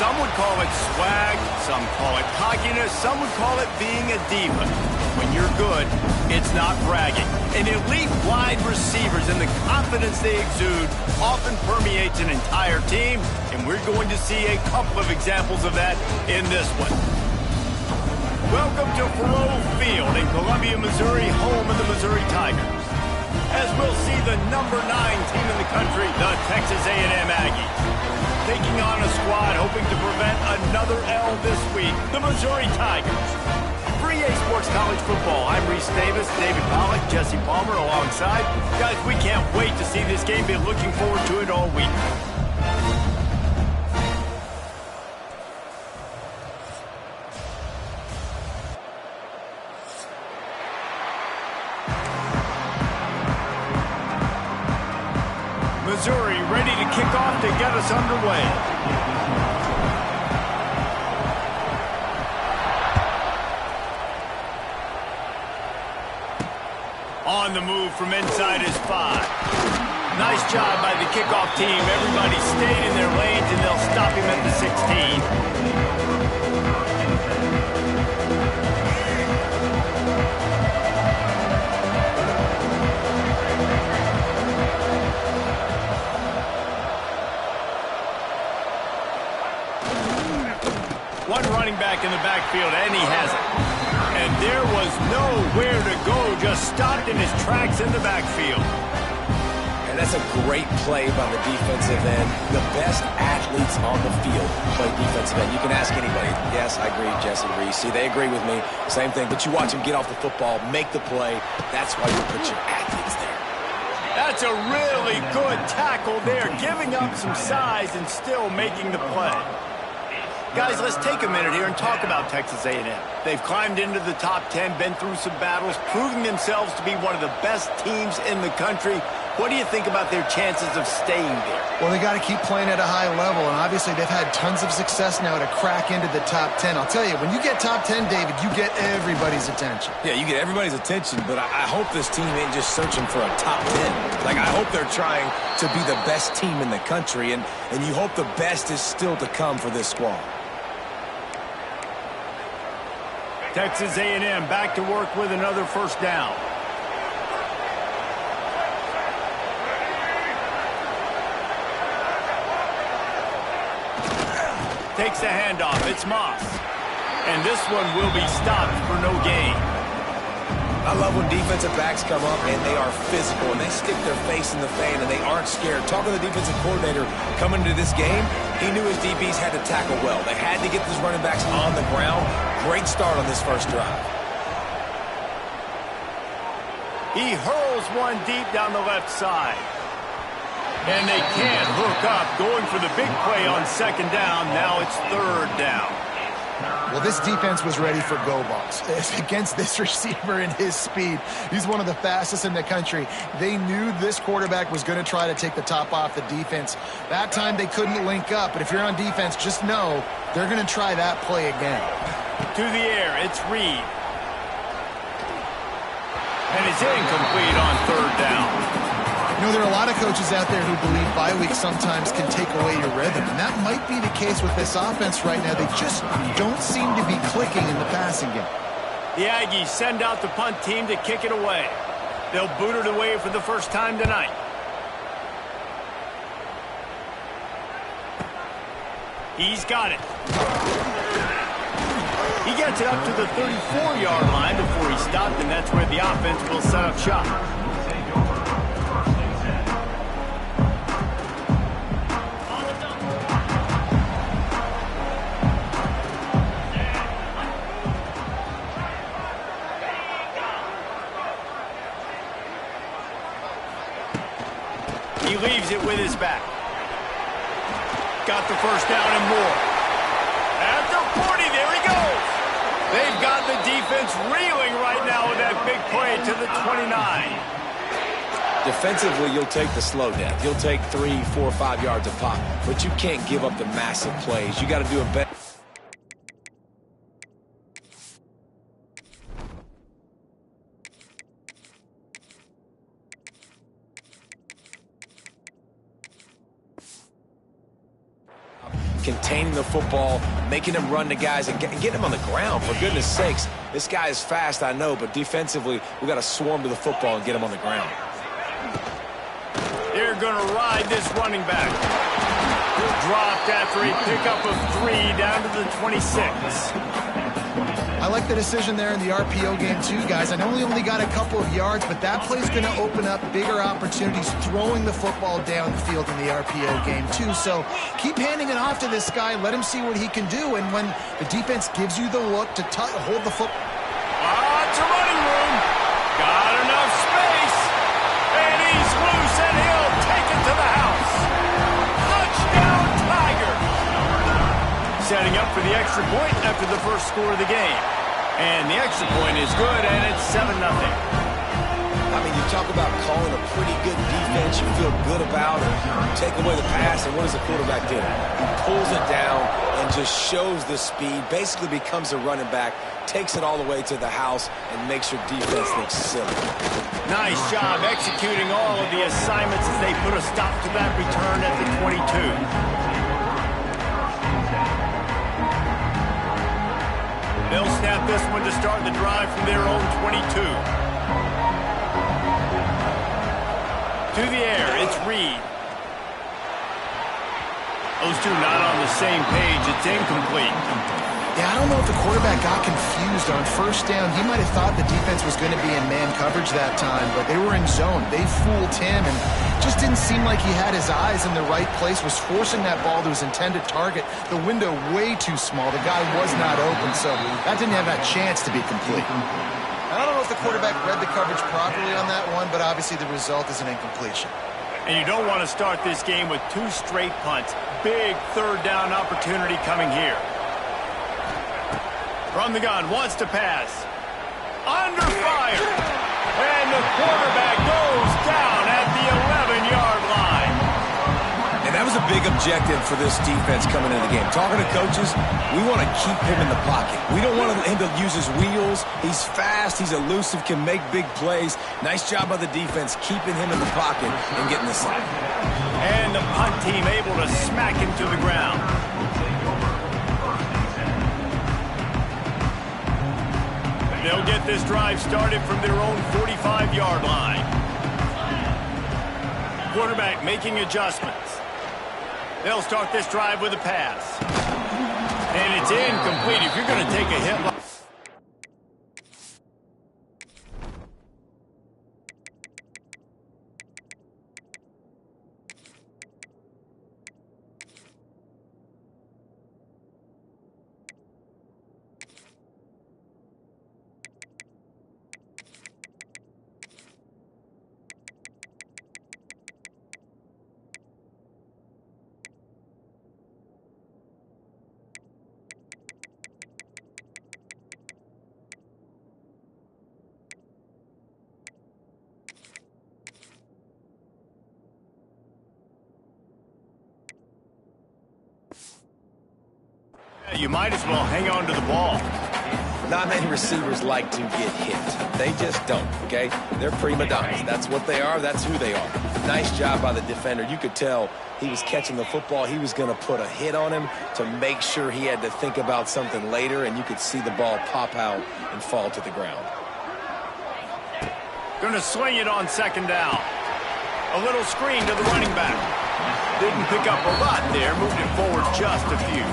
Some would call it swag, some call it cockiness, some would call it being a diva. When you're good, it's not bragging. And elite wide receivers and the confidence they exude often permeates an entire team, and we're going to see a couple of examples of that in this one. Welcome to Faurot Field in Columbia, Missouri, home of the Missouri Tigers. As we'll see the number 9 team in the country, the Texas A&M Aggies, taking on a squad hoping to prevent another L this week, the Missouri Tigers. For EA Sports College Football, I'm Reese Davis, David Pollack, Jesse Palmer alongside. Guys, we can't wait to see this game. Been looking forward to it all week. Missouri ready to kick off to get us underway. On the move from inside his 5. Nice job by the kickoff team. Everybody stayed in their lanes, and they'll stop him at the 16. One running back in the backfield, and he has it. And there was nowhere to go, just stopped in his tracks in the backfield. And that's a great play by the defensive end. The best athletes on the field play defensive end. You can ask anybody. Yes, I agree, Jesse, Reese. See, they agree with me. Same thing. But you watch them get off the football, make the play. That's why you put your athletes there. That's a really good tackle there, giving up some size and still making the play. Guys, let's take a minute here and talk about Texas A&M. They've climbed into the top 10, been through some battles, proving themselves to be one of the best teams in the country. What do you think about their chances of staying there? Well, they got to keep playing at a high level, and obviously they've had tons of success now to crack into the top 10. I'll tell you, when you get top 10, David, you get everybody's attention. Yeah, you get everybody's attention, but I hope this team ain't just searching for a top 10. Like, I hope they're trying to be the best team in the country, and you hope the best is still to come for this squad. Texas A&M back to work with another first down. Takes the handoff. It's Moss. And this one will be stopped for no gain. I love when defensive backs come up and they are physical and they stick their face in the fan and they aren't scared. Talking to the defensive coordinator coming into this game, he knew his DBs had to tackle well. They had to get these running backs on the ground. Great start on this first drive. He hurls one deep down the left side. And they can't hook up, going for the big play on second down. Now it's third down. Well, this defense was ready for go-balls. Against this receiver and his speed, he's one of the fastest in the country. They knew this quarterback was going to try to take the top off the defense. That time they couldn't link up, but if you're on defense, just know they're going to try that play again. To the air, it's Reed. And it's incomplete on third down. You know, there are a lot of coaches out there who believe bye weeks sometimes can take away your rhythm, and that might be the case with this offense right now. They just don't seem to be clicking in the passing game. The Aggies send out the punt team to kick it away. They'll boot it away for the first time tonight. He's got it. He gets it up to the 34-yard line before he stopped, and that's where the offense will set up shop. He leaves it with his back. Got the first down and more. At the 40, there he goes. They've got the defense reeling right now with that big play to the 29. Defensively, you'll take the slow down. You'll take 3, 4, 5 yards of pop, but you can't give up the massive plays. You got to do it better. containing the football, making him run to guys, and getting him on the ground. For goodness sakes, this guy is fast, I know, but defensively, we got to swarm to the football and get him on the ground. They're going to ride this running back. Dropped after a pickup of 3 down to the 26. I like the decision there in the RPO game too, guys. I know he only got a couple of yards, but that play's going to open up bigger opportunities throwing the football downfield in the RPO game too. So keep handing it off to this guy. Let him see what he can do. And when the defense gives you the look to hold the football. It's a running room. Got enough space. And he's loose, and he'll take it to the house. Touchdown, Tiger. Setting up for the extra point after the first score of the game. And the extra point is good, and it's 7-0. I mean, you talk about calling a pretty good defense you feel good about, and you take away the pass, and what does the quarterback do? He pulls it down and just shows the speed, basically becomes a running back, takes it all the way to the house, and makes your defense look silly. Nice job executing all of the assignments as they put a stop to that return at the 22. They'll snap this one to start the drive from their own 22. To the air, it's Reed. Those two not on the same page. It's incomplete. Yeah, I don't know if the quarterback got confused on first down. He might have thought the defense was going to be in man coverage that time, but they were in zone. They fooled him and just didn't seem like he had his eyes in the right place, was forcing that ball to his intended target. The window way too small. The guy was not open, so that didn't have that chance to be complete. I don't know if the quarterback read the coverage properly on that one, but obviously the result is an incompletion. And you don't want to start this game with 2 straight punts. Big third down opportunity coming here. From the gun, wants to pass. Under fire. And the quarterback goes down at the 11-yard line. And that was a big objective for this defense coming into the game. Talking to coaches, we want to keep him in the pocket. We don't want him to use his wheels. He's fast, he's elusive, can make big plays. Nice job by the defense keeping him in the pocket and getting the sack. And the punt team able to smack him to the ground. They'll get this drive started from their own 45-yard line. Quarterback making adjustments. They'll start this drive with a pass. And it's incomplete. If you're going to take a hit... You might as well hang on to the ball. Not many receivers like to get hit. They just don't, okay? They're prima donnas. That's what they are. That's who they are. Nice job by the defender. You could tell he was catching the football. He was going to put a hit on him to make sure he had to think about something later, and you could see the ball pop out and fall to the ground. Going to swing it on second down. A little screen to the running back. Didn't pick up a lot there. Moved it forward just a few.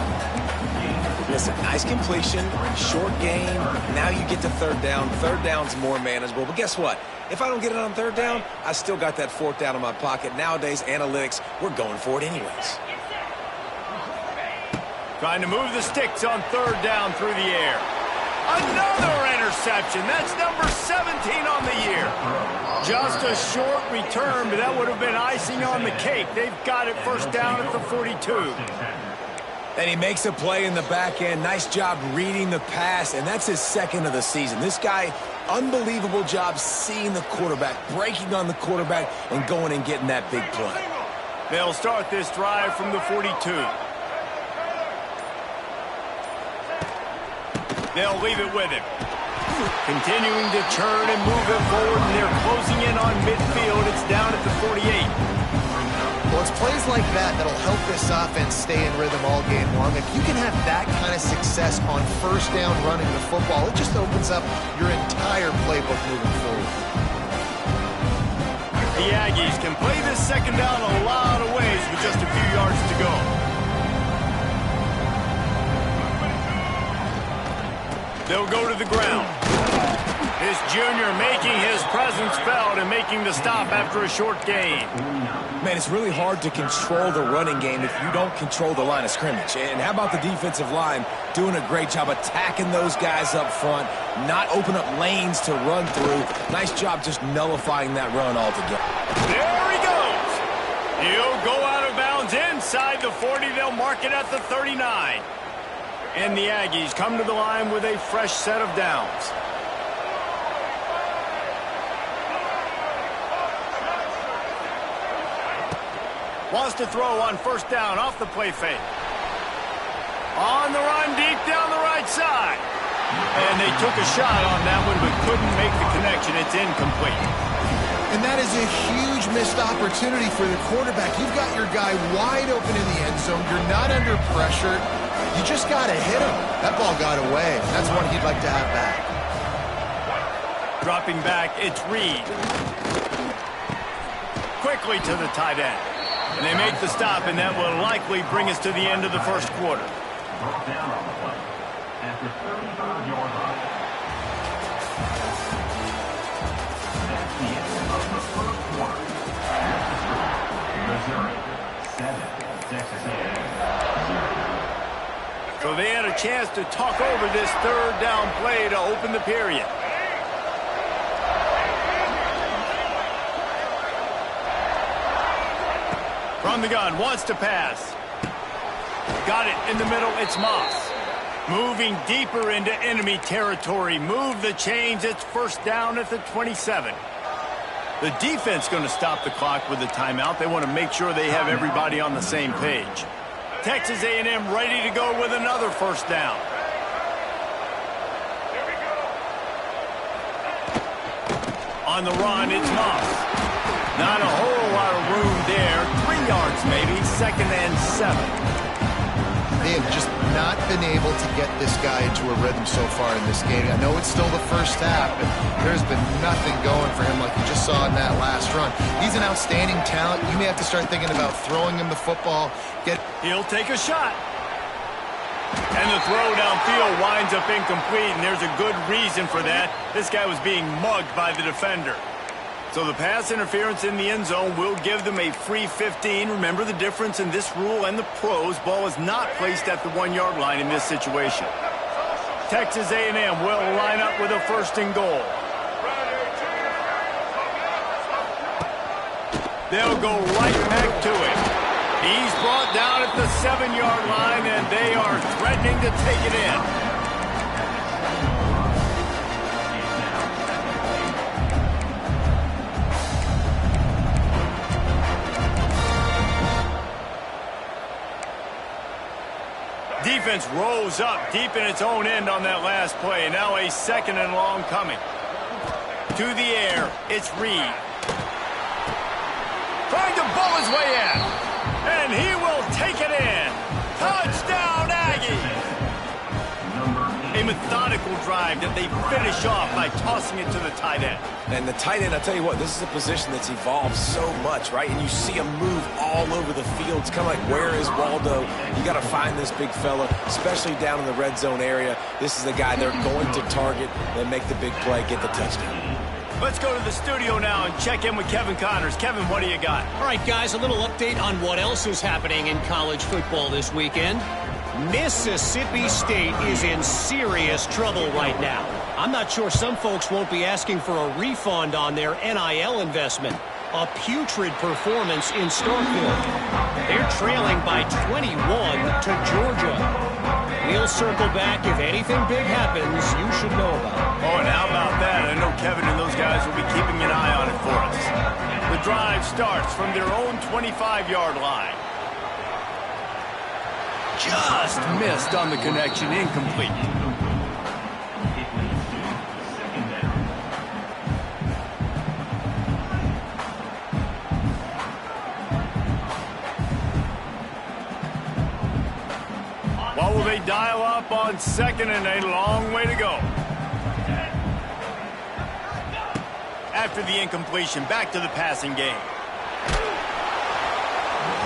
Listen, nice completion, short game. Now you get to third down. Third down's more manageable. But guess what? If I don't get it on third down, I still got that fourth down in my pocket. Nowadays, analytics, we're going for it anyways. Trying to move the sticks on third down through the air. Another interception. That's number 17 on the year. Just a short return, but that would have been icing on the cake. They've got it first down at the 42. And he makes a play in the back end. Nice job reading the pass, and that's his second of the season. This guy, unbelievable job seeing the quarterback, breaking on the quarterback, and going and getting that big play. They'll start this drive from the 42. They'll leave it with him. Continuing to churn and move it forward, and they're closing in on midfield. It's down at the 48. Well, it's plays like that that'll help this offense stay in rhythm all game long. If you can have that kind of success on first down running the football, it just opens up your entire playbook moving forward. The Aggies can play this second down a lot of ways with just a few yards to go. They'll go to the ground. This junior making his presence felt and making the stop after a short gain. Man, it's really hard to control the running game if you don't control the line of scrimmage. And how about the defensive line doing a great job attacking those guys up front, not open up lanes to run through. Nice job just nullifying that run altogether. There he goes. He'll go out of bounds inside the 40. They'll mark it at the 39. And the Aggies come to the line with a fresh set of downs. Wants to throw on first down off the play fake. On the run deep down the right side. And they took a shot on that one but couldn't make the connection. It's incomplete. And that is a huge missed opportunity for the quarterback. You've got your guy wide open in the end zone. You're not under pressure. You just got to hit him. That ball got away. That's one he'd like to have back. Dropping back, it's Reed. Quickly to the tight end. And they make the stop, and that will likely bring us to the end of the first quarter. After 35-yard line. That's the end of the first quarter. Missouri 7, Texas A&M 0. So they had a chance to talk over this third down play to open the period. From the gun, wants to pass. Got it in the middle, it's Moss. Moving deeper into enemy territory. Move the chains, it's first down at the 27. The defense going to stop the clock with a timeout. They want to make sure they have everybody on the same page. Texas A&M ready to go with another first down. On the run, it's Moss. Not a whole lot of room there. 3 yards maybe, 2nd and 7. They have just not been able to get this guy into a rhythm so far in this game. I know it's still the first half, but there's been nothing going for him like you just saw in that last run. He's an outstanding talent. You may have to start thinking about throwing him the football. He'll take a shot. And the throw downfield winds up incomplete, and there's a good reason for that. This guy was being mugged by the defender. So the pass interference in the end zone will give them a free 15. Remember the difference in this rule and the pros. Ball is not placed at the 1-yard line in this situation. Texas A&M will line up with a 1st and goal. They'll go right back to it. He's brought down at the 7-yard line, and they are threatening to take it in. Defense rolls up deep in its own end on that last play. Now a 2nd and long coming. To the air, it's Reed. Trying to bowl his way in. And he will take it in. Touchdown, Aggies! A methodical drive that they finish off by tossing it to the tight end. And the tight end, I'll tell you what, this is a position that's evolved so much, right? And you see him move all over the field. It's kind of like, where is Waldo? You got to find this big fella, especially down in the red zone area. This is the guy they're going to target and make the big play, get the touchdown. Let's go to the studio now and check in with Kevin Connors. Kevin, what do you got? All right, guys, a little update on what else is happening in college football this weekend. Mississippi State is in serious trouble right now. I'm not sure some folks won't be asking for a refund on their NIL investment. A putrid performance in Starkville. They're trailing by 21 to Georgia. We'll circle back. If anything big happens, you should know about it. Oh, and how about that? I know Kevin and those guys will be keeping an eye on it for us. The drive starts from their own 25-yard line. Just missed on the connection, incomplete. they dial up on second and a long way to go. After the incompletion, back to the passing game.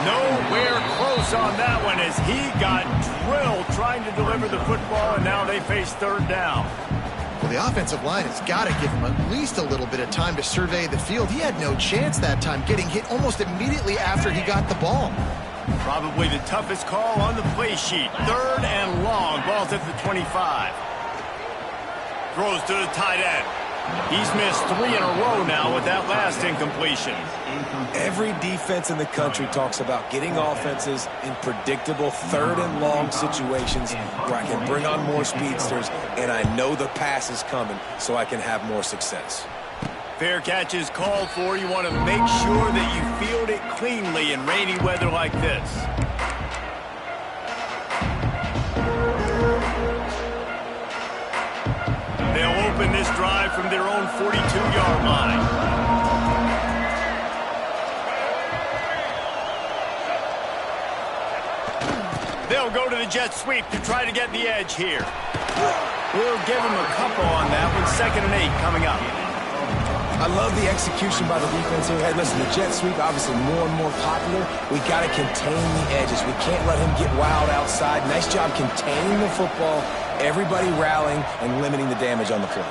Nowhere close on that one as he got drilled trying to deliver the football, and now they face third down. Well, the offensive line has got to give him at least a little bit of time to survey the field. He had no chance that time, getting hit almost immediately after he got the ball. Probably the toughest call on the play sheet. Third and long. Ball's at the 25. Throws to the tight end. He's missed 3 in a row now with that last incompletion. Every defense in the country talks about getting offenses in predictable third and long situations where I can bring on more speedsters and I know the pass is coming so I can have more success. Fair catch is called for. You want to make sure that you field it cleanly in rainy weather like this. They'll open this drive from their own 42-yard line. They'll go to the jet sweep to try to get the edge here. We'll give them a couple on that one. 2nd and 8 coming up. I love the execution by the defense here. Hey, listen, the jet sweep obviously more and more popular. We got to contain the edges. We can't let him get wild outside. Nice job containing the football, everybody rallying and limiting the damage on the play.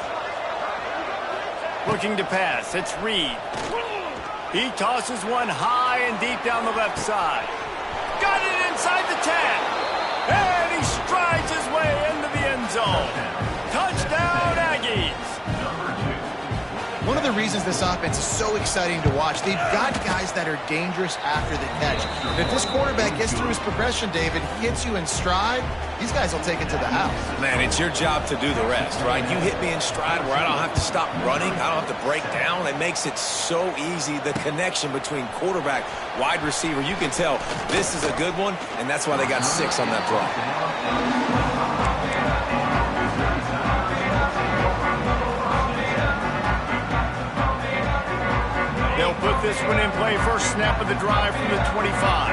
Looking to pass. It's Reed. He tosses one high and deep down the left side. Got it inside the 10. And he strides his way into the end zone. Touchdown, Aggies. One of the reasons this offense is so exciting to watch, they've got guys that are dangerous after the catch. And if this quarterback gets through his progression, David, hits you in stride, these guys will take it to the house. Man, it's your job to do the rest, right? You hit me in stride where I don't have to stop running. I don't have to break down. It makes it so easy. The connection between quarterback, wide receiver, you can tell this is a good one, and that's why they got 6 on that play. They'll put this one in play. First snap of the drive from the 25.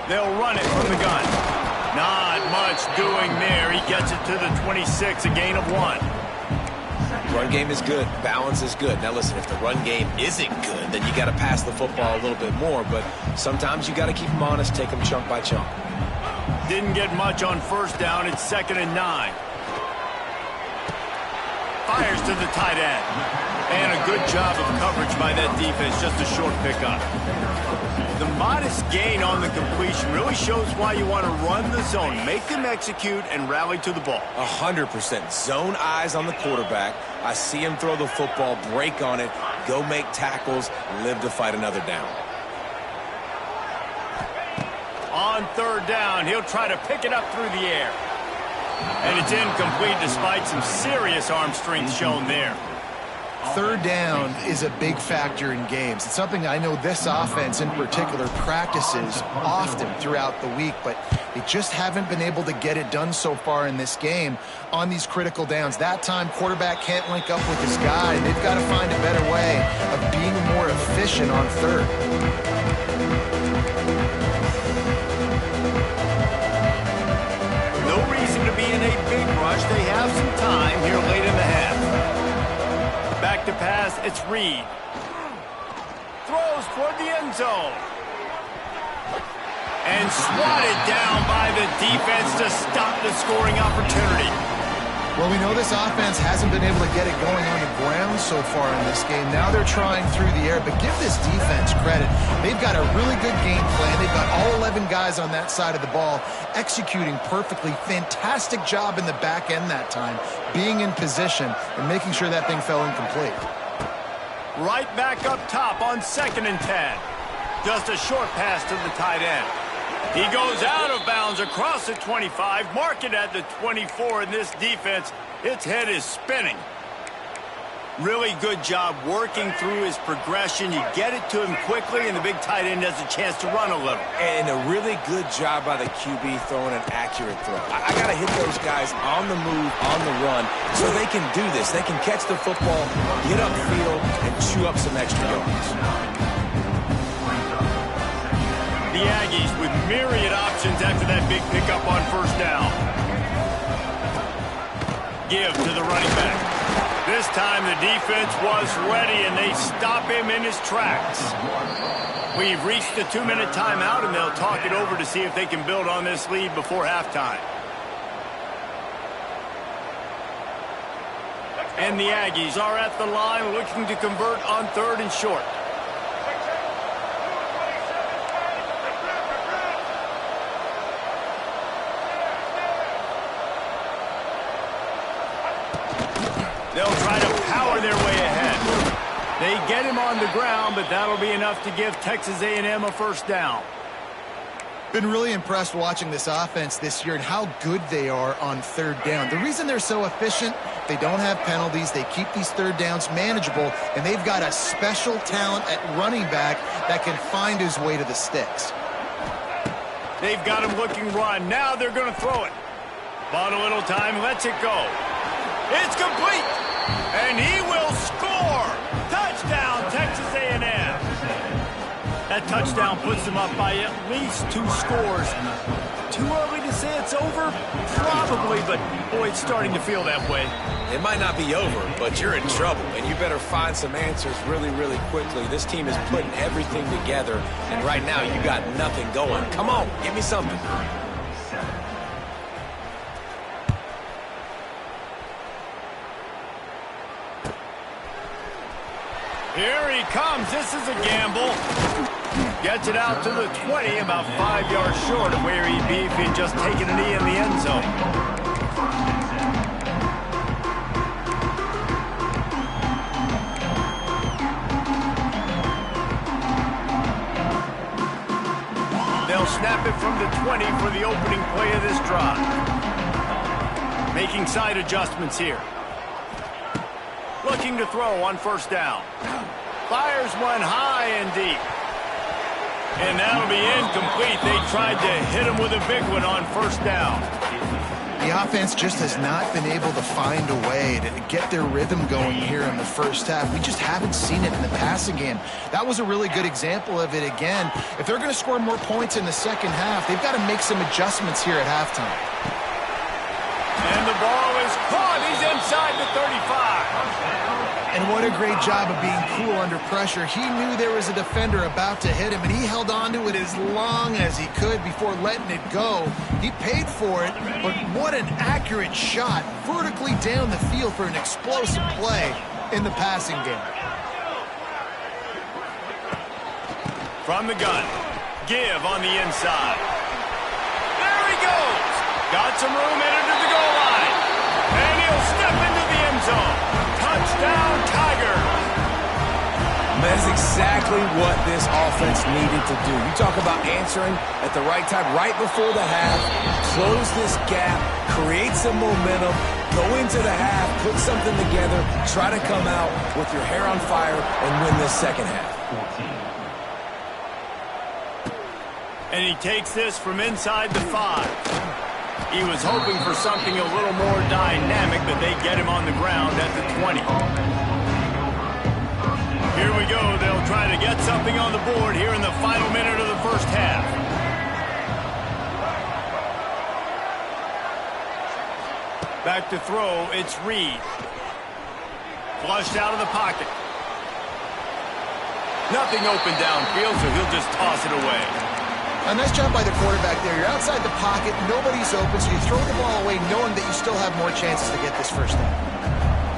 They'll run it from the gun. Not much doing there. He gets it to the 26, a gain of 1. Run game is good. Balance is good. Now, listen, if the run game isn't good, then you got to pass the football a little bit more. But sometimes you got to keep them honest, take them chunk by chunk. Didn't get much on first down. It's 2nd and 9. Fires to the tight end. And a good job of coverage by that defense. Just a short pickup. The modest gain on the completion really shows why you want to run the zone. Make them execute and rally to the ball. 100%. Zone eyes on the quarterback. I see him throw the football, break on it, go make tackles, live to fight another down. On third down, he'll try to pick it up through the air. And it's incomplete despite some serious arm strength shown there. Third down is a big factor in games. It's something I know this offense in particular practices often throughout the week, but they just haven't been able to get it done so far in this game on these critical downs. That time, quarterback can't link up with his guy, and they've got to find a better way of being more efficient on third. No reason to be in a big rush. They have some time here late in the half. Back to pass, it's Reed. Throws toward the end zone. And swatted down by the defense to stop the scoring opportunity. Well, we know this offense hasn't been able to get it going on the ground so far in this game. Now they're trying through the air, but give this defense credit. They've got a really good game plan. They've got all 11 guys on that side of the ball executing perfectly. Fantastic job in the back end that time, being in position and making sure that thing fell incomplete. Right back up top on 2nd and 10. Just a short pass to the tight end. He goes out of bounds across the 25, mark it at the 24, and this defense, its head is spinning. Really good job working through his progression. You get it to him quickly, and the big tight end has a chance to run a little. And a really good job by the QB throwing an accurate throw. I got to hit those guys on the move, on the run, so they can do this. They can catch the football, get upfield, and chew up some extra yards. The The Aggies with myriad options after that big pickup on first down. Give to the running back. This time the defense was ready, and they stop him in his tracks. We've reached the 2-minute timeout, and they'll talk it over to see if they can build on this lead before halftime. And the Aggies are at the line looking to convert on 3rd and short. They'll try to power their way ahead. They get him on the ground, but that'll be enough to give Texas A&M a first down. Been really impressed watching this offense this year and how good they are on 3rd down. The reason they're so efficient, they don't have penalties, they keep these 3rd downs manageable, and they've got a special talent at running back that can find his way to the sticks. They've got him looking run. Now they're going to throw it. Bought a little time, lets it go. It's complete, and he will score. Touchdown, Texas A&M. That touchdown puts them up by at least 2 scores. Too early to say it's over? Probably, but boy, it's starting to feel that way. It might not be over, but you're in trouble, and you better find some answers really, really quickly. This team is putting everything together, and right now you got nothing going. Come on, give me something. Here he comes. This is a gamble. Gets it out to the 20, about 5 yards short of where he'd be if he'd just taken a knee in the end zone. They'll snap it from the 20 for the opening play of this drive. Making side adjustments here. Looking to throw on first down. Fires one high and deep. And that'll be incomplete. They tried to hit him with a big one on first down. The offense just has not been able to find a way to get their rhythm going here in the first half. We just haven't seen it in the passing game. That was a really good example of it again. If they're going to score more points in the second half, they've got to make some adjustments here at halftime. And the ball is caught. He's inside the 35. And what a great job of being cool under pressure. He knew there was a defender about to hit him, and he held on to it as long as he could before letting it go. He paid for it, but what an accurate shot vertically down the field for an explosive play in the passing game. From the gun, give on the inside. There he goes. Got some room headed to the goal line. And he'll step into the end zone. Touchdown, Tigers. That is exactly what this offense needed to do. You talk about answering at the right time, right before the half, close this gap, create some momentum, go into the half, put something together, try to come out with your hair on fire and win this second half. And he takes this from inside the 5. He was hoping for something a little more dynamic, but they get him on the ground at the 20. Here we go. They'll try to get something on the board here in the final minute of the first half. Back to throw. It's Reed. Flushed out of the pocket. Nothing open downfield, so he'll just toss it away. A nice job by the quarterback there. You're outside the pocket, nobody's open, so you throw the ball away knowing that you still have more chances to get this first down.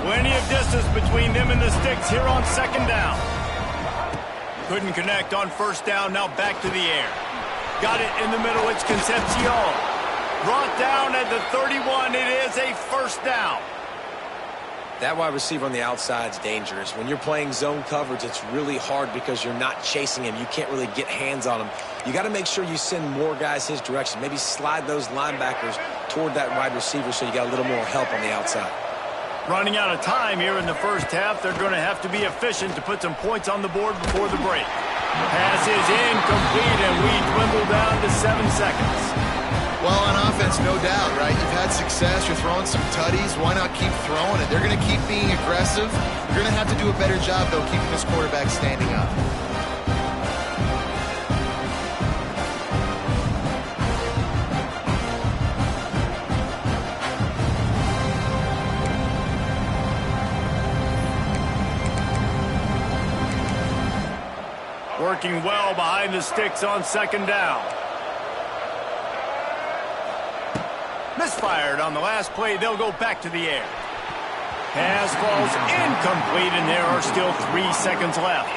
Plenty of distance between them and the sticks here on second down. Couldn't connect on first down, now back to the air. Got it in the middle, it's Concepcion. Brought down at the 31, it is a first down. That wide receiver on the outside is dangerous. When you're playing zone coverage, it's really hard because you're not chasing him. You can't really get hands on him. You got to make sure you send more guys his direction. Maybe slide those linebackers toward that wide receiver so you got a little more help on the outside. Running out of time here in the first half. They're going to have to be efficient to put some points on the board before the break. Pass is incomplete, and we dwindle down to 7 seconds. Well, on offense, no doubt, right? You've had success. You're throwing some tutties. Why not keep throwing it? They're going to keep being aggressive. You're going to have to do a better job, though, keeping this quarterback standing up. Working well behind the sticks on second down. Misfired on the last play. They'll go back to the air. Pass falls incomplete, and there are still 3 seconds left.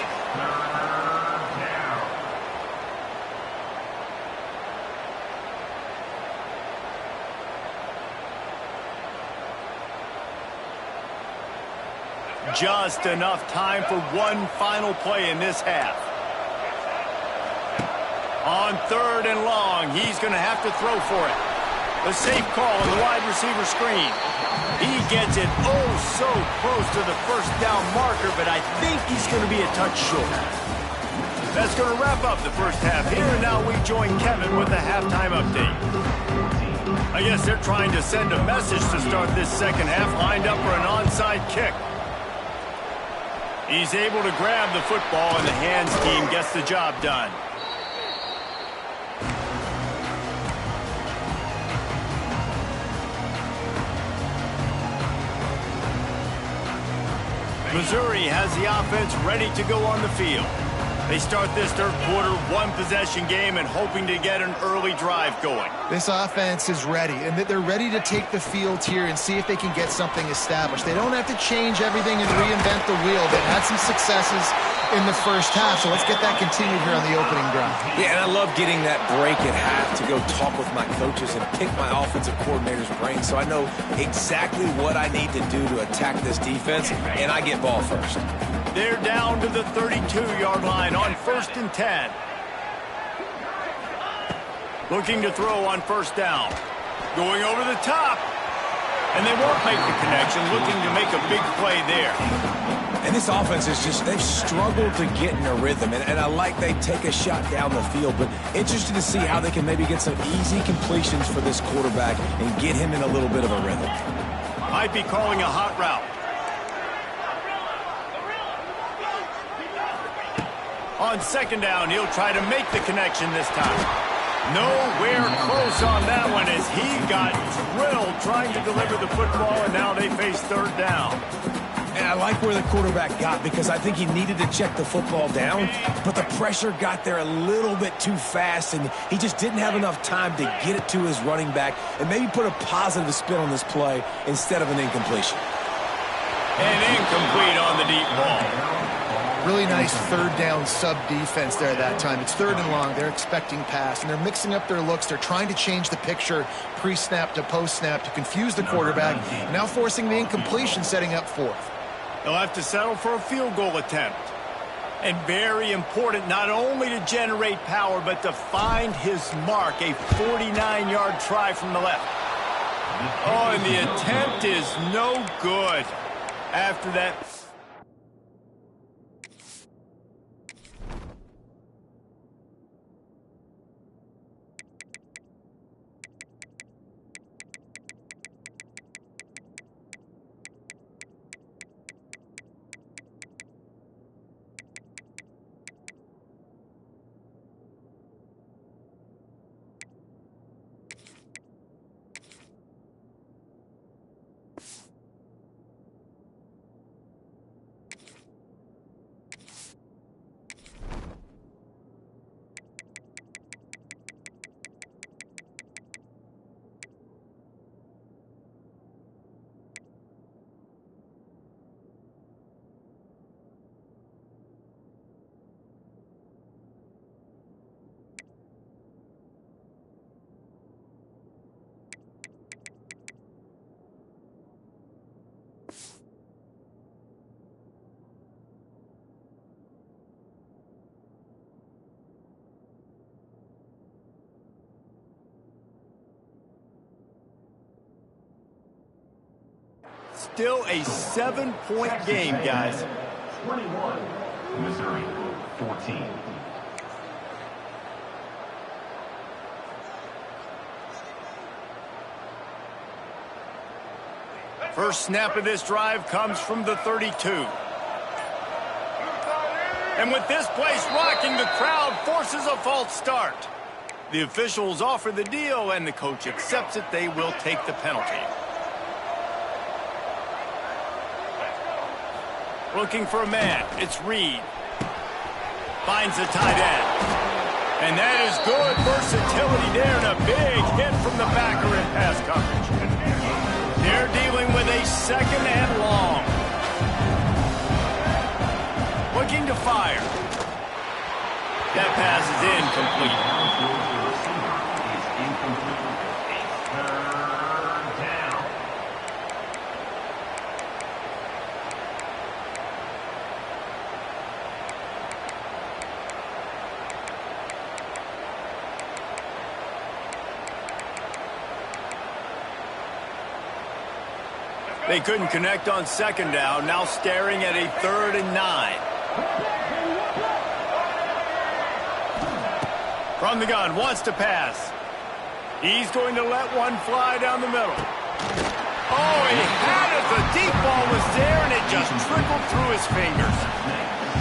Just enough time for one final play in this half. On 3rd and long, he's going to have to throw for it. A safe call on the wide receiver screen. He gets it oh so close to the first down marker, but I think he's going to be a touch short. That's going to wrap up the first half here, and now we join Kevin with the halftime update. I guess they're trying to send a message to start this second half, lined up for an onside kick. He's able to grab the football, and the hands team gets the job done. Missouri has the offense ready to go on the field. They start this third quarter one-possession game and hoping to get an early drive going. This offense is ready, and they're ready to take the field here and see if they can get something established. They don't have to change everything and reinvent the wheel. They've had some successes in the first half, so let's get that continued here on the opening drive. Yeah, and I love getting that break at half to go talk with my coaches and pick my offensive coordinator's brain so I know exactly what I need to do to attack this defense, and I get ball first. They're down to the 32-yard line on 1st and 10. Looking to throw on first down. Going over the top. And they won't make the connection, looking to make a big play there. And this offense is just, they've struggled to get in a rhythm. And I like they take a shot down the field, but interested to see how they can maybe get some easy completions for this quarterback and get him in a little bit of a rhythm. Might be calling a hot route. On second down, he'll try to make the connection this time. Nowhere close on that one as he got drilled trying to deliver the football, and now they face third down. And I like where the quarterback got because I think he needed to check the football down, but the pressure got there a little bit too fast, and he just didn't have enough time to get it to his running back and maybe put a positive spin on this play instead of an incompletion. And incomplete on the deep ball. Really nice third down sub defense there that time. It's 3rd and long. They're expecting pass, and they're mixing up their looks. They're trying to change the picture pre-snap to post-snap to confuse the quarterback, now forcing the incompletion, setting up 4th. They'll have to settle for a field goal attempt. And very important not only to generate power, but to find his mark, a 49-yard try from the left. Oh, and the attempt is no good. After that, still a 7-point game, guys. 21, Missouri, 14. First snap of this drive comes from the 32. And with this place rocking, the crowd forces a false start. The officials offer the deal, and the coach accepts it. They will take the penalty. Looking for a man. It's Reed. Finds the tight end. And that is good versatility there and a big hit from the backer in pass coverage. They're dealing with a second and long. Looking to fire. That pass is incomplete. They couldn't connect on second down, now staring at a 3rd and 9. From the gun, wants to pass. He's going to let one fly down the middle. Oh, he had it. The deep ball was there, and it just trickled through his fingers.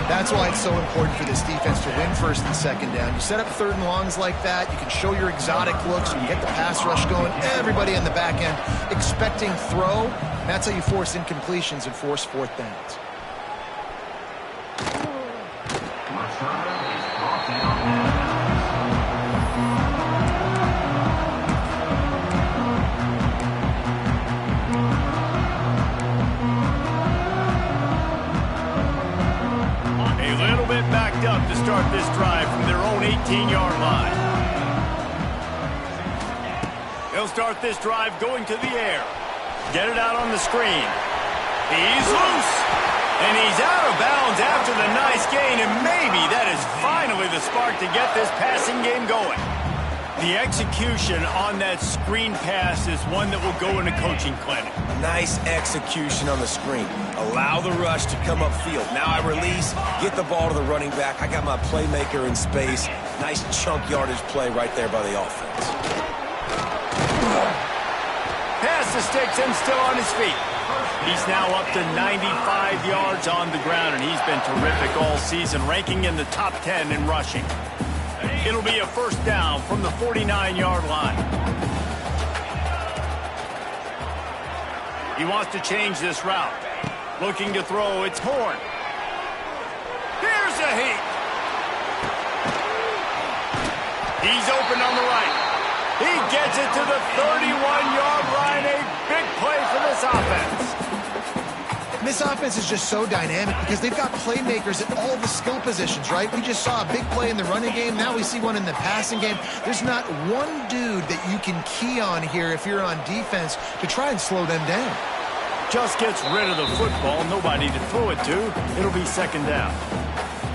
That's why it's so important for this defense to win 1st and 2nd down. You set up 3rd and longs like that. You can show your exotic looks. You can get the pass rush going. Everybody on the back end expecting throw. That's how you force incompletions and force 4th downs. Backed up to start this drive from their own 18-yard line. They'll start this drive going to the air. Get it out on the screen. He's loose. And he's out of bounds after the nice gain, and maybe that is finally the spark to get this passing game going. The execution on that screen pass is one that will go in a coaching clinic. Nice execution on the screen. Allow the rush to come upfield. Now I release, get the ball to the running back. I got my playmaker in space. Nice chunk yardage play right there by the offense. Pass the sticks and still on his feet. He's now up to 95 yards on the ground, and he's been terrific all season, ranking in the top 10 in rushing. It'll be a 1st down from the 49-yard line. He wants to change this route. Looking to throw, it's Horn. Here's a heat. He's open on the right. He gets it to the 31-yard line. A big play for this offense. This offense is just so dynamic because they've got playmakers at all the skill positions, right? We just saw a big play in the running game. Now we see one in the passing game. There's not one dude that you can key on here if you're on defense to try and slow them down. Just gets rid of the football. Nobody to throw it to. It'll be 2nd down.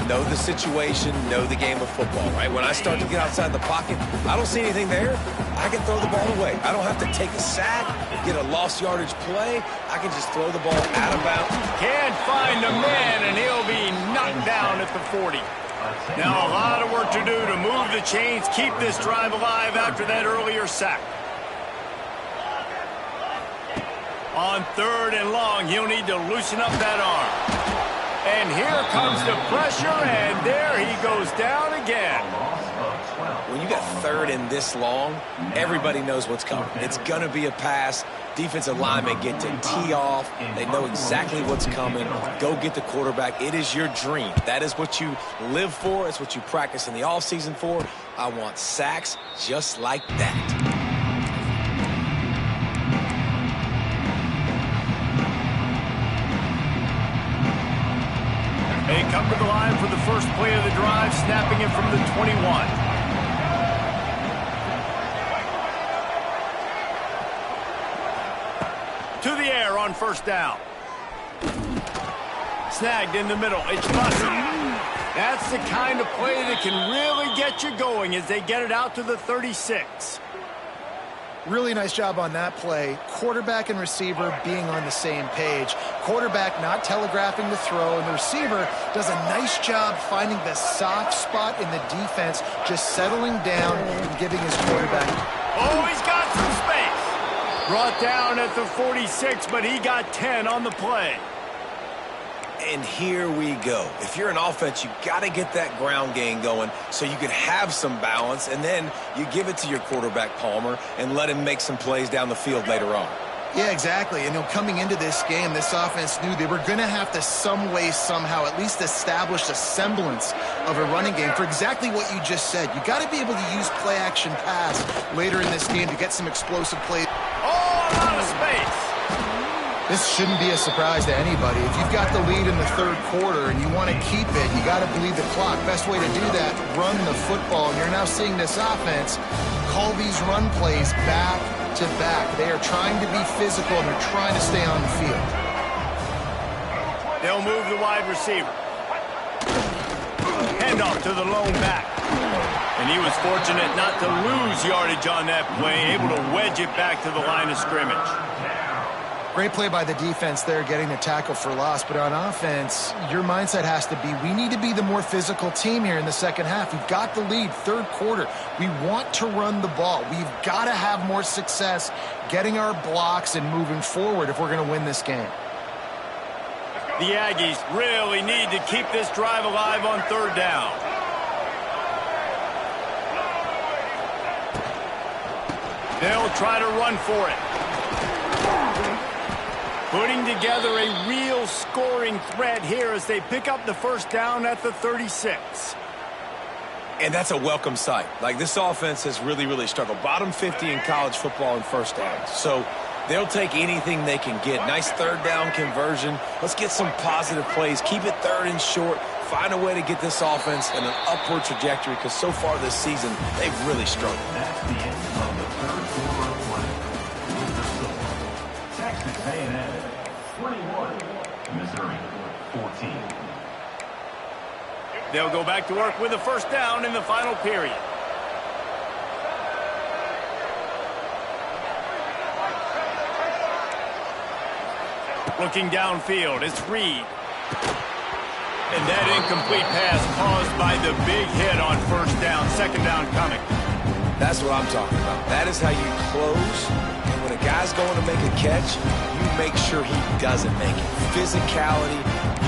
Know the situation, know the game of football, right? When I start to get outside the pocket, I don't see anything there. I can throw the ball away. I don't have to take a sack, get a lost yardage play. I can just throw the ball out of bounds. Can't find a man, and he'll be knocked down at the 40. Now a lot of work to do to move the chains, keep this drive alive after that earlier sack. On 3rd and long, he'll need to loosen up that arm. And here comes the pressure, and there he goes down again. When you got 3rd and this long, everybody knows what's coming. It's going to be a pass. Defensive linemen get to tee off. They know exactly what's coming. Go get the quarterback. It is your dream. That is what you live for. It's what you practice in the offseason for. I want sacks just like that. They come to the line for the first play of the drive, snapping it from the 21. To the air on 1st down. Snagged in the middle. It's Bussey. That's the kind of play that can really get you going as they get it out to the 36. Really nice job on that play. Quarterback and receiver being on the same page. Quarterback not telegraphing the throw, and the receiver does a nice job finding the soft spot in the defense, just settling down and giving his quarterback. Oh, he's got some space. Brought down at the 46, but he got 10 on the play. And here we go. If you're an offense, you got to get that ground game going so you can have some balance, and then you give it to your quarterback, Palmer, and let him make some plays down the field later on. Yeah, exactly. And coming into this game, this offense knew they were going to have to some way, somehow, at least establish a semblance of a running game for exactly what you just said. You got to be able to use play-action pass later in this game to get some explosive plays. Oh, out of space. This shouldn't be a surprise to anybody. If you've got the lead in the third quarter and you want to keep it, you got to bleed the clock. Best way to do that, run the football. And you're now seeing this offense call these run plays back to back. They are trying to be physical, and they're trying to stay on the field. They'll move the wide receiver. Handoff to the lone back. And he was fortunate not to lose yardage on that play, able to wedge it back to the line of scrimmage. Great play by the defense there, getting the tackle for loss. But on offense, your mindset has to be, we need to be the more physical team here in the second half. We've got the lead, third quarter. We want to run the ball. We've got to have more success getting our blocks and moving forward if we're going to win this game. The Aggies really need to keep this drive alive on third down. They'll try to run for it. Putting together a real scoring threat here as they pick up the first down at the 36. And that's a welcome sight. Like, this offense has really struggled. Bottom 50 in college football in first downs. So they'll take anything they can get. Nice third down conversion. Let's get some positive plays. Keep it third and short. Find a way to get this offense in an upward trajectory, because so far this season, they've really struggled. That's the end of the third quarter of play. With the score, Texas A&M 21, Missouri 14. They'll go back to work with a first down in the final period. Looking downfield, it's Reed. And that incomplete pass caused by the big hit on first down, second down coming. That's what I'm talking about. That is how you close. And when a guy's going to make a catch, you make sure he doesn't make it. Physicality,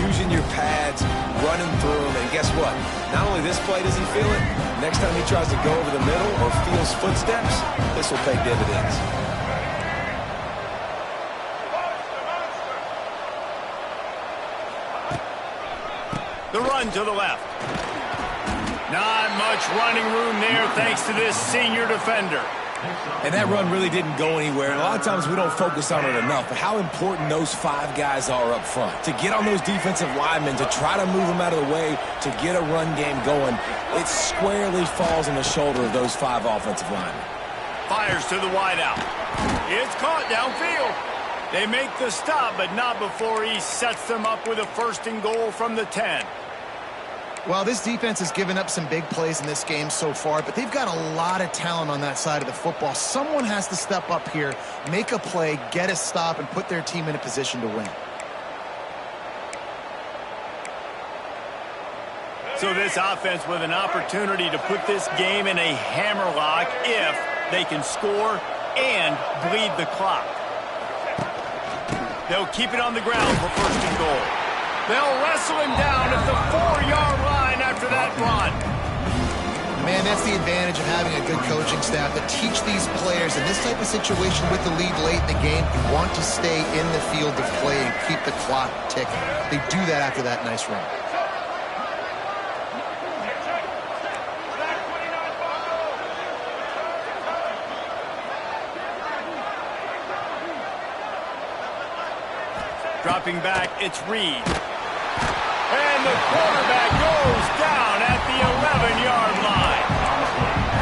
using your pads, running through them. And guess what? Not only this play does he feel it, next time he tries to go over the middle or feels footsteps, this will pay dividends. The run to the left. Not much running room there thanks to this senior defender. And that run really didn't go anywhere. And a lot of times we don't focus on it enough. But how important those five guys are up front. To get on those defensive linemen, to try to move them out of the way, to get a run game going, it squarely falls on the shoulder of those five offensive linemen. Fires to the wideout. It's caught downfield. They make the stop, but not before he sets them up with a first and goal from the 10. Well, this defense has given up some big plays in this game so far, but they've got a lot of talent on that side of the football. Someone has to step up here, make a play, get a stop, and put their team in a position to win. So this offense with an opportunity to put this game in a hammerlock if they can score and bleed the clock. They'll keep it on the ground for first and goal. They'll wrestle him down at the 4-yard line after that run. Man, that's the advantage of having a good coaching staff that teach these players in this type of situation with the lead late in the game. You want to stay in the field of play and keep the clock ticking. They do that after that nice run. Dropping back, it's Reed. And the quarterback goes down at the 11-yard line.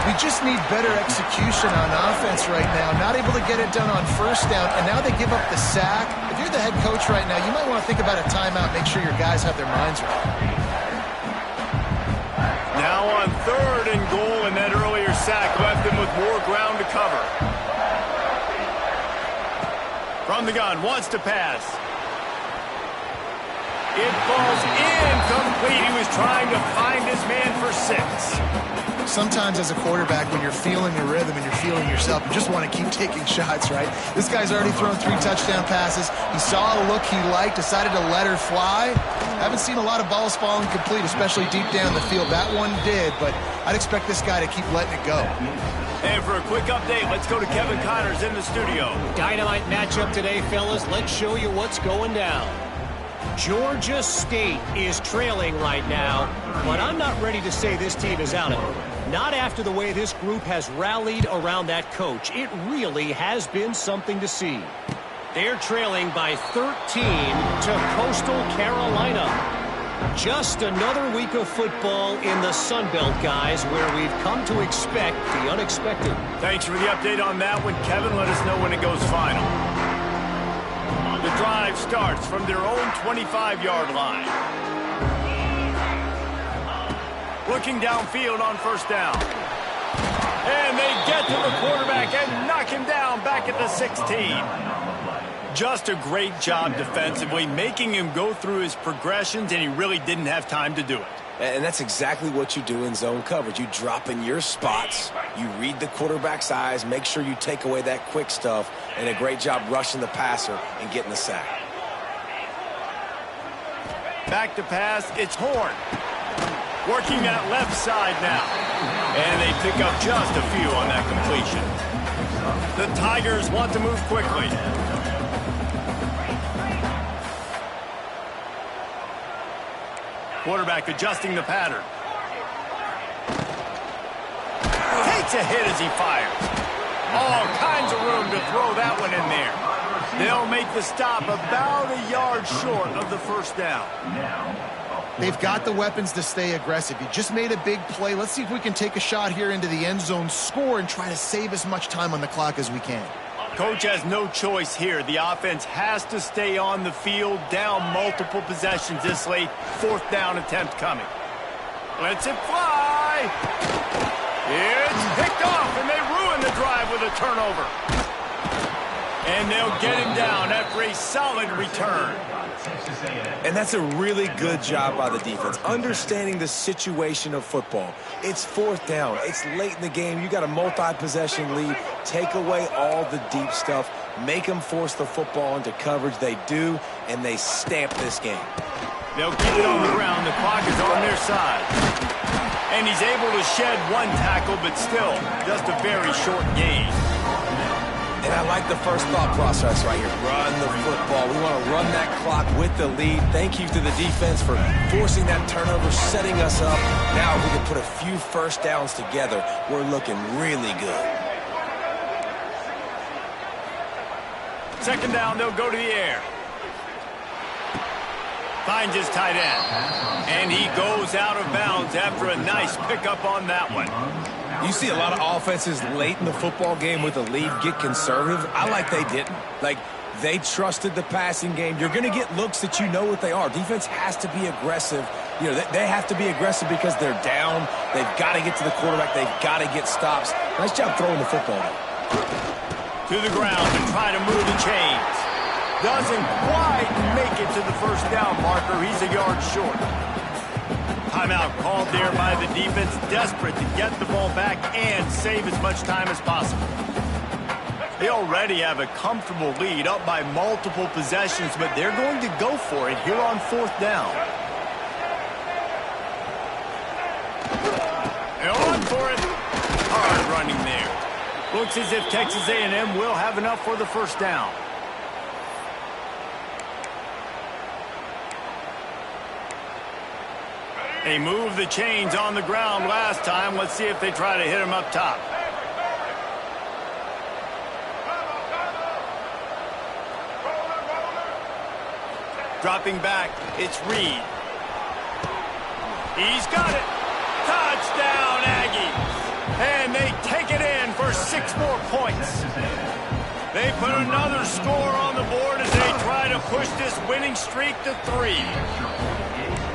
We just need better execution on offense right now. Not able to get it done on first down, and now they give up the sack. If you're the head coach right now, you might want to think about a timeout, make sure your guys have their minds right. Now on third and goal, and that earlier sack left them with more ground to cover. From the gun, wants to pass. It falls incomplete. He was trying to find his man for 6. Sometimes as a quarterback, when you're feeling the rhythm and you're feeling yourself, you just want to keep taking shots, right? This guy's already thrown 3 touchdown passes. He saw a look he liked, decided to let her fly. Haven't seen a lot of balls falling complete, especially deep down the field. That one did, but I'd expect this guy to keep letting it go. And for a quick update, let's go to Kevin Connors in the studio. Dynamite matchup today, fellas. Let's show you what's going down. Georgia State is trailing right now, but I'm not ready to say this team is out of it. Not after the way this group has rallied around that coach. It really has been something to see. They're trailing by 13 to Coastal Carolina. Just another week of football in the Sun Belt, guys, where we've come to expect the unexpected. Thanks for the update on that one, Kevin. Let us know when it goes final. The drive starts from their own 25-yard line. Looking downfield on first down. And they get to the quarterback and knock him down back at the 16. Just a great job defensively, making him go through his progressions, and he really didn't have time to do it. And that's exactly what you do in zone coverage. You drop in your spots, you read the quarterback's eyes, make sure you take away that quick stuff, and a great job rushing the passer and getting the sack. Back to pass, it's Horn. Working that left side now. And they pick up just a few on that completion. The Tigers want to move quickly. Quarterback adjusting the pattern. Takes a hit as he fires. All kinds of room to throw that one in there. They'll make the stop about a yard short of the first down. They've got the weapons to stay aggressive. You just made a big play. Let's see if we can take a shot here into the end zone, score, and try to save as much time on the clock as we can. Coach has no choice here. The offense has to stay on the field, down multiple possessions this late. Fourth down attempt coming. Lets it fly. It's picked off, and they ruin the drive with a turnover. And they'll get him down after a solid return. And that's a really good job by the defense, understanding the situation of football. It's fourth down. It's late in the game. You got a multi-possession lead. Take away all the deep stuff. Make them force the football into coverage. They do, and they stamp this game. They'll keep it on the ground. The clock is on their side. And he's able to shed one tackle, but still just a very short gain. And I like the first thought process right here. Run the football. We want to run that clock with the lead. Thank you to the defense for forcing that turnover, setting us up. Now we can put a few first downs together. We're looking really good. Second down, they'll go to the air. Finds his tight end. And he goes out of bounds after a nice pickup on that one. You see a lot of offenses late in the football game with a lead get conservative. I like they didn't. Like, they trusted the passing game. You're going to get looks that you know what they are. Defense has to be aggressive. You know, they have to be aggressive because they're down. They've got to get to the quarterback. They've got to get stops. Nice job throwing the football. To the ground to try to move the chains. Doesn't quite make it to the first down marker. He's a yard short. Timeout called there by the defense, desperate to get the ball back and save as much time as possible. They already have a comfortable lead, up by multiple possessions, but they're going to go for it here on fourth down. They'll run for it. Hard running there. Looks as if Texas A&M will have enough for the first down. They moved the chains on the ground last time. Let's see if they try to hit him up top. Dropping back, it's Reed. He's got it. Touchdown, Aggies. And they take it in for 6 more points. They put another score on the board as they try to push this winning streak to 3.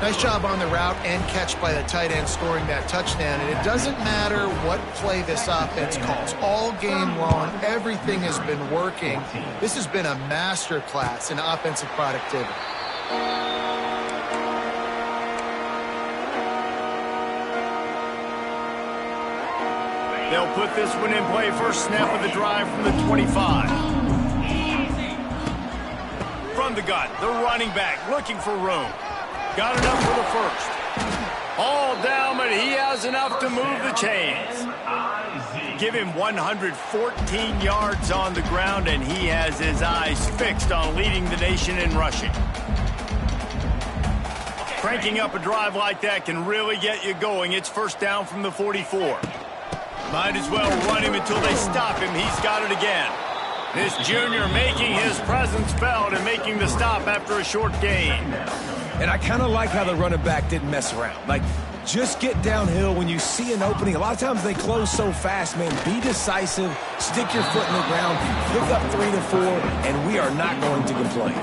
Nice job on the route and catch by the tight end scoring that touchdown. And it doesn't matter what play this offense calls. All game long, everything has been working. This has been a master class in offensive productivity. They'll put this one in play. First snap of the drive from the 25. From the gun, the running back looking for room. Got enough for the first. All down, but he has enough to move the chains. Give him 114 yards on the ground, and he has his eyes fixed on leading the nation in rushing. Cranking up a drive like that can really get you going. It's first down from the 44. Might as well run him until they stop him. He's got it again. This junior making his presence felt and making the stop after a short gain. And I kind of like how the running back didn't mess around. Like, just get downhill when you see an opening. A lot of times they close so fast, man. Be decisive, stick your foot in the ground, pick up 3 to 4, and we are not going to complain.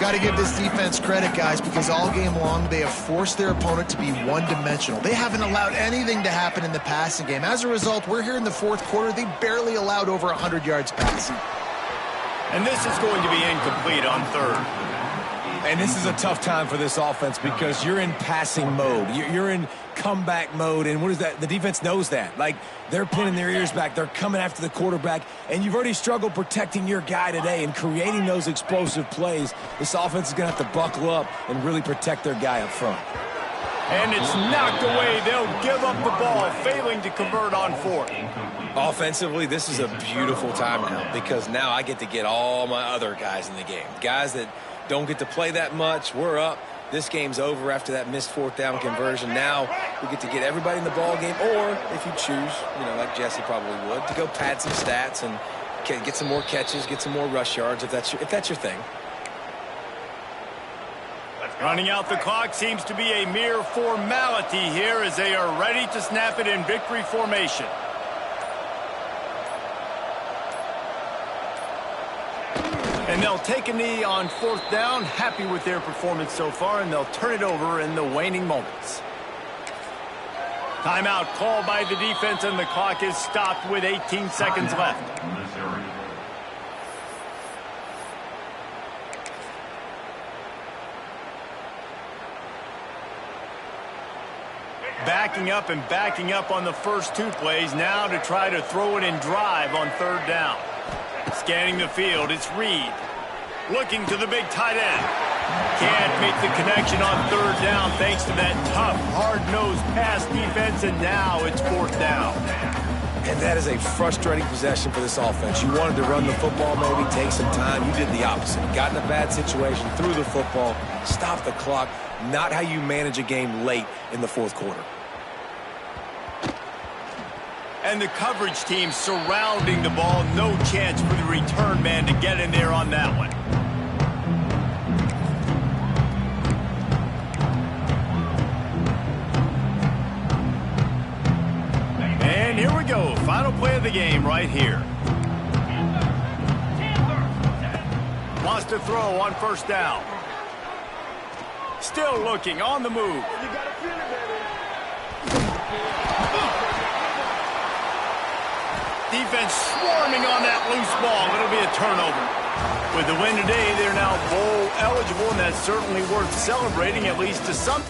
Got to give this defense credit, guys, because all game long they have forced their opponent to be one-dimensional. They haven't allowed anything to happen in the passing game. As a result, we're here in the fourth quarter. They barely allowed over 100 yards passing. And this is going to be incomplete on third. And this is a tough time for this offense because you're in passing mode. You're in comeback mode, and what is that? The defense knows that. Like, they're pinning their ears back. They're coming after the quarterback, and you've already struggled protecting your guy today and creating those explosive plays. This offense is going to have to buckle up and really protect their guy up front. And it's knocked away. They'll give up the ball, failing to convert on fourth. Offensively, this is a beautiful time now because now I get to get all my other guys in the game. Guys that don't get to play that much. We're up. This game's over after that missed fourth down conversion. Now we get to get everybody in the ball game, or if you choose, like Jesse probably would, to go pad some stats and get some more catches, get some more rush yards if that's your thing. Running out the clock seems to be a mere formality here as they are ready to snap it in victory formation. And they'll take a knee on fourth down, happy with their performance so far, and they'll turn it over in the waning moments. Timeout called by the defense, and the clock is stopped with 18 seconds left. Backing up on the first two plays now to try to throw it in drive on third down. Scanning the field, it's Reed. Looking to the big tight end. Can't make the connection on third down thanks to that tough, hard-nosed pass defense, and now it's fourth down. And that is a frustrating possession for this offense. You wanted to run the football, maybe take some time. You did the opposite. Got in a bad situation, threw the football, stopped the clock. Not how you manage a game late in the fourth quarter. And the coverage team surrounding the ball. No chance for the return man to get in there on that one. And here we go. Final play of the game right here. Wants to throw on first down. Still looking on the move. Defense swarming on that loose ball. It'll be a turnover. With the win today, they're now bowl eligible, and that's certainly worth celebrating, at least to some.